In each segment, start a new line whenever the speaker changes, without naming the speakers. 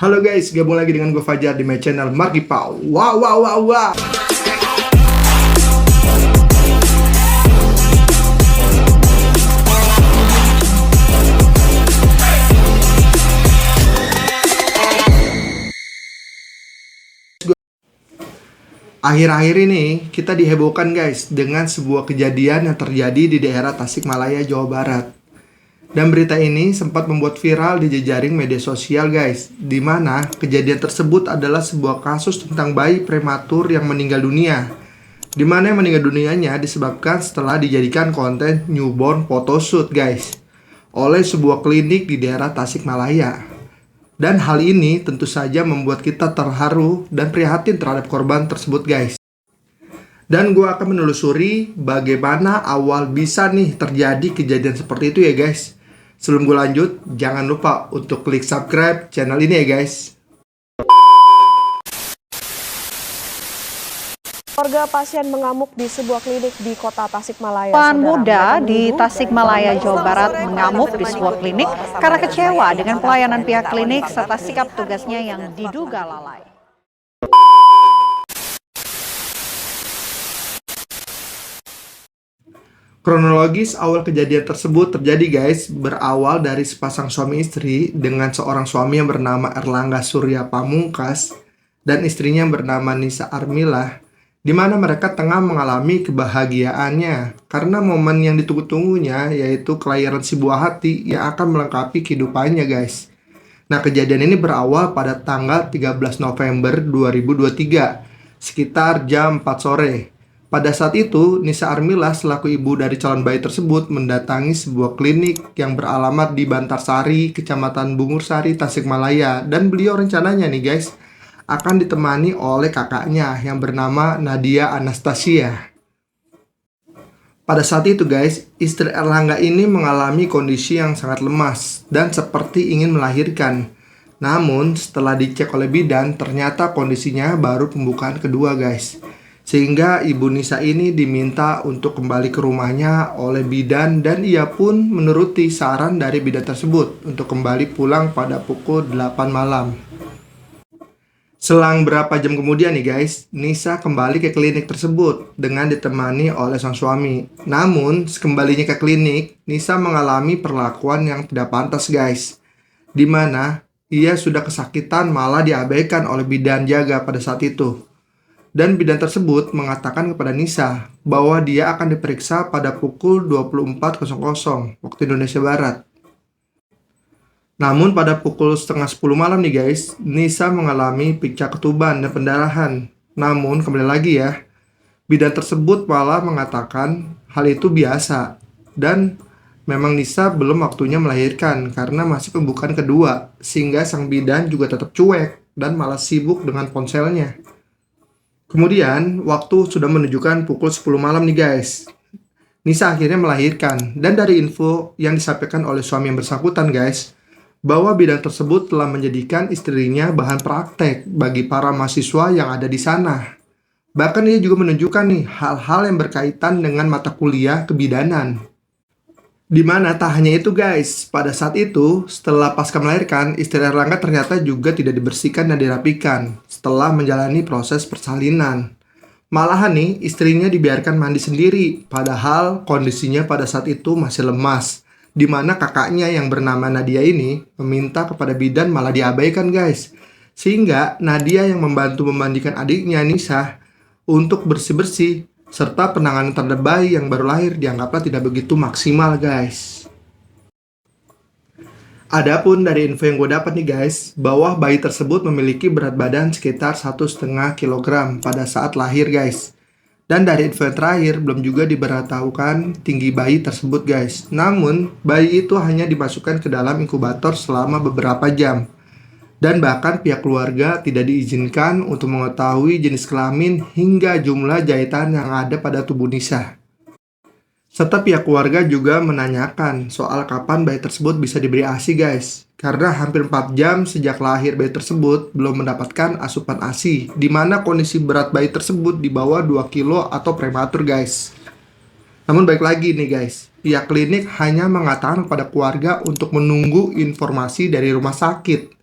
Halo guys, gabung lagi dengan gue Fajar di my channel Marky Pau. Wow, wow, wow, wow. Akhir-akhir ini kita dihebohkan guys dengan sebuah kejadian yang terjadi di daerah Tasikmalaya, Jawa Barat. Dan berita ini sempat membuat viral di jejaring media sosial guys, di mana kejadian tersebut adalah sebuah kasus tentang bayi prematur yang meninggal dunia. Di mana yang meninggal dunianya disebabkan setelah dijadikan konten newborn photoshoot guys, oleh sebuah klinik di daerah Tasikmalaya. Dan hal ini tentu saja membuat kita terharu dan prihatin terhadap korban tersebut guys. Dan gue akan menelusuri bagaimana awal bisa nih terjadi kejadian seperti itu ya guys. Sebelum gue lanjut, jangan lupa untuk klik subscribe channel ini ya guys.
Keluarga pasien mengamuk di sebuah klinik di kota Tasikmalaya.
Perempuan muda di Tasikmalaya, Jawa Barat mengamuk di sebuah klinik karena kecewa dengan pelayanan pihak klinik serta sikap tugasnya yang diduga lalai.
Kronologis awal kejadian tersebut terjadi guys, berawal dari sepasang suami istri dengan seorang suami yang bernama Erlangga Surya Pamungkas dan istrinya yang bernama Nisa Armilah, di mana mereka tengah mengalami kebahagiaannya karena momen yang ditunggu-tunggunya, yaitu kelahiran si buah hati yang akan melengkapi kehidupannya guys. Nah, kejadian ini berawal pada tanggal 13 November 2023 sekitar jam 4 sore. Pada saat itu, Nisa Armilah selaku ibu dari calon bayi tersebut mendatangi sebuah klinik yang beralamat di Bantarsari, Kecamatan Bungursari, Tasikmalaya. Dan beliau rencananya nih guys, akan ditemani oleh kakaknya yang bernama Nadia Anastasia. Pada saat itu guys, istri Erlangga ini mengalami kondisi yang sangat lemas dan seperti ingin melahirkan. Namun, setelah dicek oleh bidan, ternyata kondisinya baru pembukaan kedua guys. Sehingga ibu Nisa ini diminta untuk kembali ke rumahnya oleh bidan dan ia pun menuruti saran dari bidan tersebut untuk kembali pulang pada pukul 8 malam. Selang berapa jam kemudian nih guys, Nisa kembali ke klinik tersebut dengan ditemani oleh sang suami. Namun, sekembalinya ke klinik, Nisa mengalami perlakuan yang tidak pantas guys, di mana ia sudah kesakitan malah diabaikan oleh bidan jaga pada saat itu. Dan bidan tersebut mengatakan kepada Nisa bahwa dia akan diperiksa pada pukul 24.00 waktu Indonesia Barat. Namun pada pukul setengah 10 malam nih guys, Nisa mengalami picah ketuban dan pendarahan. Namun kembali lagi ya, bidan tersebut malah mengatakan hal itu biasa. Dan memang Nisa belum waktunya melahirkan karena masih pembukaan kedua, sehingga sang bidan juga tetap cuek dan malah sibuk dengan ponselnya. Kemudian, waktu sudah menunjukkan pukul 10 malam nih guys. Nisa akhirnya melahirkan. Dan dari info yang disampaikan oleh suami yang bersangkutan guys, bahwa bidan tersebut telah menjadikan istrinya bahan praktek bagi para mahasiswa yang ada di sana. Bahkan ia juga menunjukkan nih hal-hal yang berkaitan dengan mata kuliah kebidanan. Dimana tak hanya itu guys, pada saat itu setelah pasca melahirkan, istri Erlangga ternyata juga tidak dibersihkan dan dirapikan setelah menjalani proses persalinan. Malahan nih istrinya dibiarkan mandi sendiri, padahal kondisinya pada saat itu masih lemas. Dimana kakaknya yang bernama Nadia ini meminta kepada bidan malah diabaikan guys. Sehingga Nadia yang membantu memandikan adiknya Nisa untuk bersih-bersih serta penanganan terhadap bayi yang baru lahir dianggaplah tidak begitu maksimal guys. Adapun dari info yang gue dapat nih guys, bahwa bayi tersebut memiliki berat badan sekitar 1,5 kg pada saat lahir guys. Dan dari info yang terakhir belum juga diberitahukan tinggi bayi tersebut guys. Namun bayi itu hanya dimasukkan ke dalam inkubator selama beberapa jam. Dan bahkan pihak keluarga tidak diizinkan untuk mengetahui jenis kelamin hingga jumlah jahitan yang ada pada tubuh Nisa. Serta pihak keluarga juga menanyakan soal kapan bayi tersebut bisa diberi ASI guys. Karena hampir 4 jam sejak lahir bayi tersebut belum mendapatkan asupan ASI, di mana kondisi berat bayi tersebut di bawah 2 kilo atau prematur guys. Namun baik lagi nih guys, pihak klinik hanya mengatakan kepada keluarga untuk menunggu informasi dari rumah sakit.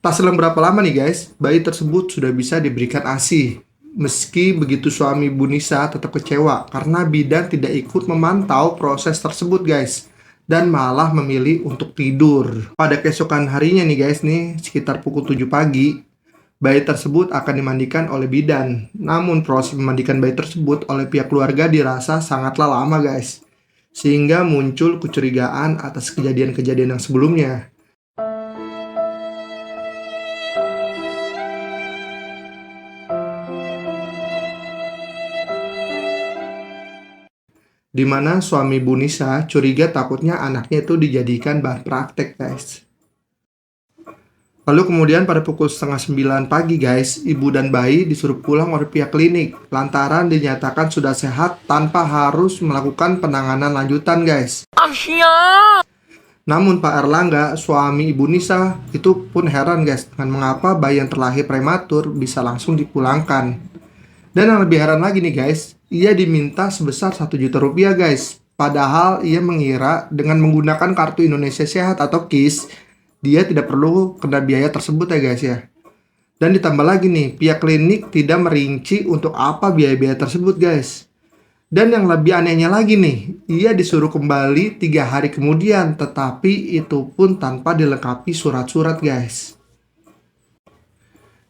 Tak selang berapa lama nih guys, bayi tersebut sudah bisa diberikan ASI. Meski begitu suami Bu Nisa tetap kecewa karena bidan tidak ikut memantau proses tersebut guys. Dan malah memilih untuk tidur. Pada keesokan harinya nih guys nih, sekitar pukul 7 pagi, bayi tersebut akan dimandikan oleh bidan. Namun proses memandikan bayi tersebut oleh pihak keluarga dirasa sangatlah lama guys. Sehingga muncul kecurigaan atas kejadian-kejadian yang sebelumnya. Di mana suami Bu Nisa curiga takutnya anaknya itu dijadikan bahan praktek guys. Lalu kemudian pada pukul setengah 9 pagi guys, ibu dan bayi disuruh pulang oleh pihak klinik lantaran dinyatakan sudah sehat tanpa harus melakukan penanganan lanjutan guys. Namun Pak Erlangga, suami Ibu Nisa, itu pun heran guys dengan mengapa bayi yang terlahir prematur bisa langsung dipulangkan. Dan yang lebih heran lagi nih guys, ia diminta sebesar 1 juta rupiah guys. Padahal ia mengira dengan menggunakan kartu Indonesia Sehat atau KIS, dia tidak perlu kena biaya tersebut ya guys ya. Dan ditambah lagi nih, pihak klinik tidak merinci untuk apa biaya-biaya tersebut guys. Dan yang lebih anehnya lagi nih, ia disuruh kembali 3 hari kemudian, tetapi itu pun tanpa dilengkapi surat-surat guys.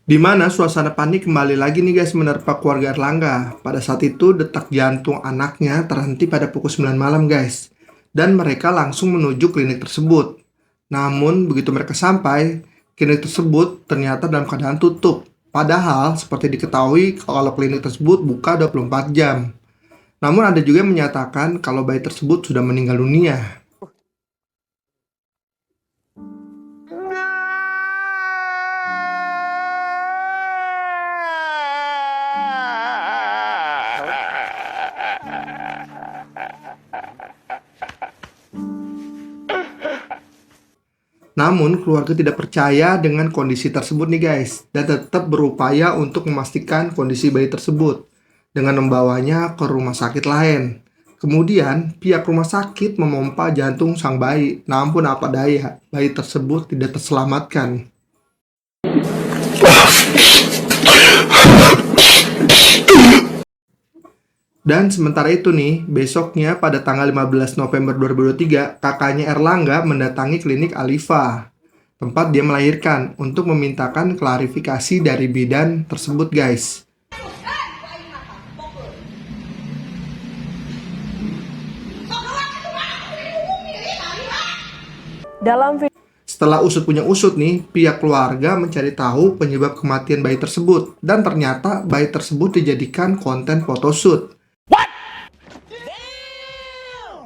Dimana suasana panik kembali lagi nih guys menerpa keluarga Erlangga. Pada saat itu detak jantung anaknya terhenti pada pukul 9 malam guys. Dan mereka langsung menuju klinik tersebut. Namun begitu mereka sampai, klinik tersebut ternyata dalam keadaan tutup. Padahal seperti diketahui kalau klinik tersebut buka 24 jam. Namun ada juga yang menyatakan kalau bayi tersebut sudah meninggal dunia. Namun keluarga tidak percaya dengan kondisi tersebut nih guys, dan tetap berupaya untuk memastikan kondisi bayi tersebut dengan membawanya ke rumah sakit lain. Kemudian pihak rumah sakit memompa jantung sang bayi, namun apa daya, bayi tersebut tidak terselamatkan. Dan sementara itu nih, besoknya pada tanggal 15 November 2023, kakaknya Erlangga mendatangi klinik Alifa, tempat dia melahirkan, untuk memintakan klarifikasi dari bidan tersebut guys. Setelah usut punya usut nih, pihak keluarga mencari tahu penyebab kematian bayi tersebut. Dan ternyata bayi tersebut dijadikan konten photoshoot.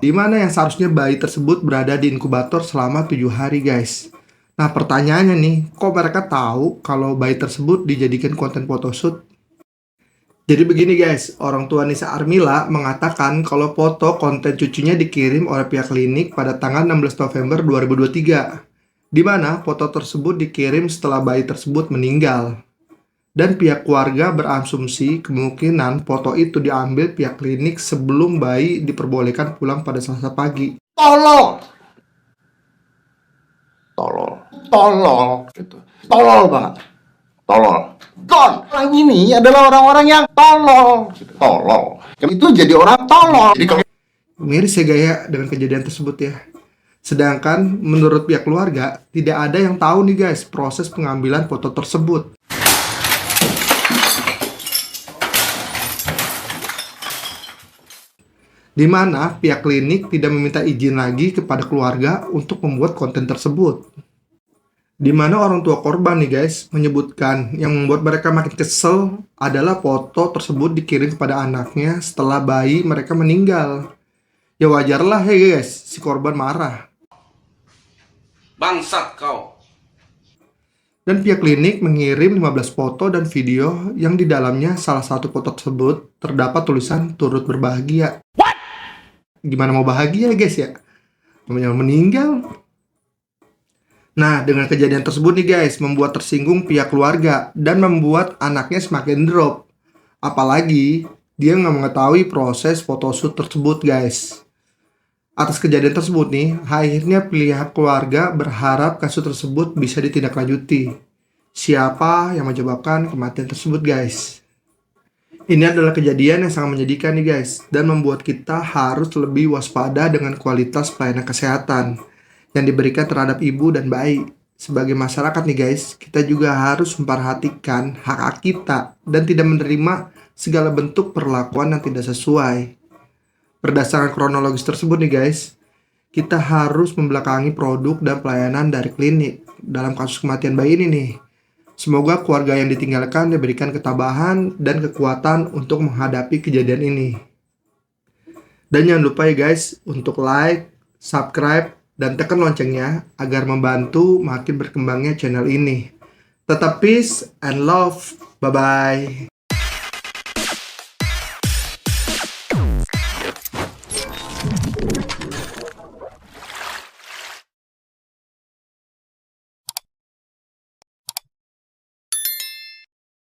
Di mana yang seharusnya bayi tersebut berada di inkubator selama 7 hari guys. Nah pertanyaannya nih, kok mereka tahu kalau bayi tersebut dijadikan konten photoshoot? Jadi begini guys, orang tua Nisa Armila mengatakan kalau foto konten cucunya dikirim oleh pihak klinik pada tanggal 16 November 2023. Di mana foto tersebut dikirim setelah bayi tersebut meninggal. Dan pihak keluarga berasumsi kemungkinan foto itu diambil pihak klinik sebelum bayi diperbolehkan pulang pada Selasa pagi.
Tolol gitu. Tolol banget. Tolol. Orang ini adalah orang-orang yang tolol gitu. Tolol. Itu jadi orang tolol. Jadi kalau
miris ya gaya dengan kejadian tersebut ya. Sedangkan menurut pihak keluarga tidak ada yang tahu nih guys proses pengambilan foto tersebut. Di mana pihak klinik tidak meminta izin lagi kepada keluarga untuk membuat konten tersebut. Di mana orang tua korban nih guys menyebutkan yang membuat mereka makin kesel adalah foto tersebut dikirim kepada anaknya setelah bayi mereka meninggal. Ya wajarlah ya guys, si korban marah.
Bangsat kau.
Dan pihak klinik mengirim 15 foto dan video yang di dalamnya salah satu foto tersebut terdapat tulisan turut berbahagia. Gimana mau bahagia guys ya? Namanya meninggal. Nah, dengan kejadian tersebut nih guys, membuat tersinggung pihak keluarga dan membuat anaknya semakin drop. Apalagi, dia nggak mengetahui proses photoshoot tersebut guys. Atas kejadian tersebut nih, akhirnya pihak keluarga berharap kasus tersebut bisa ditindaklanjuti. siapa yang menyebabkan kematian tersebut guys. Ini adalah kejadian yang sangat menyedihkan nih guys, dan membuat kita harus lebih waspada dengan kualitas pelayanan kesehatan yang diberikan terhadap ibu dan bayi. Sebagai masyarakat nih guys, kita juga harus memperhatikan hak-hak kita dan tidak menerima segala bentuk perlakuan yang tidak sesuai. Berdasarkan kronologis tersebut nih guys, kita harus membelakangi produk dan pelayanan dari klinik dalam kasus kematian bayi ini nih. Semoga keluarga yang ditinggalkan diberikan ketabahan dan kekuatan untuk menghadapi kejadian ini. Dan jangan lupa ya guys, untuk like, subscribe, dan tekan loncengnya agar membantu makin berkembangnya channel ini. Tetap peace and love. Bye-bye.